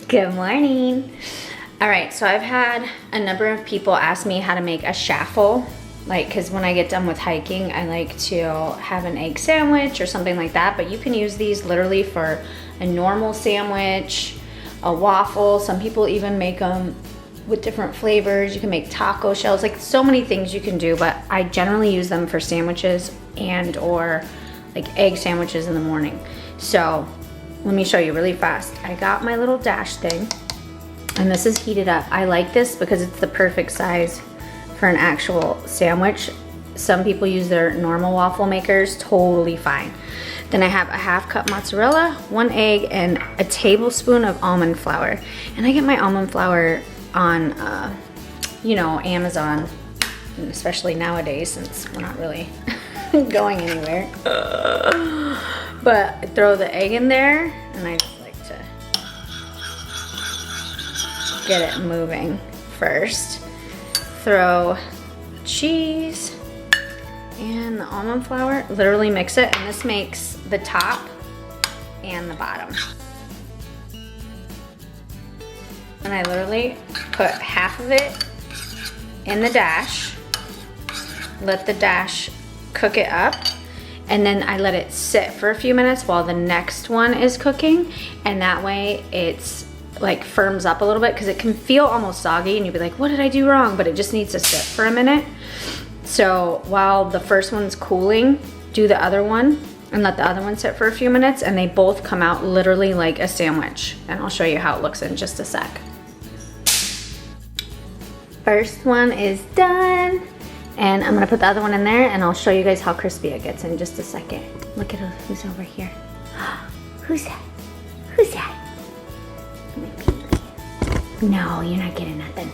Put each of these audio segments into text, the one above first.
Good morning. All right, so I've had a number of people ask me how to make a chaffle, like, cause when I get done with hiking, I like to have an egg sandwich or something like that, but you can use these literally for a normal sandwich, a waffle. Some people even make them with different flavors. You can make taco shells, like so many things you can do, but I generally use them for sandwiches and or like egg sandwiches in the morning. So let me show you really fast. I got my little dash thing and this is heated up. I like this because it's the perfect size for an actual sandwich. Some people use their normal waffle makers, totally fine. Then I have a half cup mozzarella, 1 egg, and a tablespoon of almond flour. And I get my almond flour on, you know, Amazon, especially nowadays since we're not really going anywhere. But I throw the egg in there and I just like to get it moving first. Throw cheese and the almond flour, literally mix it, and this makes the top and the bottom. And I literally put half of it in the dash, let the dash cook it up, and then I let it sit for a few minutes while the next one is cooking, and that way it's like firms up a little bit, because it can feel almost soggy and you'd be like, what did I do wrong? But it just needs to sit for a minute. So while the first one's cooling, do the other one and let the other one sit for a few minutes, and they both come out literally like a sandwich. And I'll show you how it looks in just a sec. First one is done. And I'm gonna put the other one in there and I'll show you guys how crispy it gets in just a second. Look at who's over here. Who's that? Who's that? No, you're not getting nothing.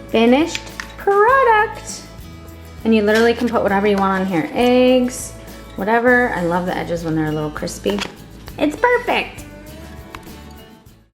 Finished product. And you literally can put whatever you want on here. Eggs, whatever. I love the edges when they're a little crispy. It's perfect.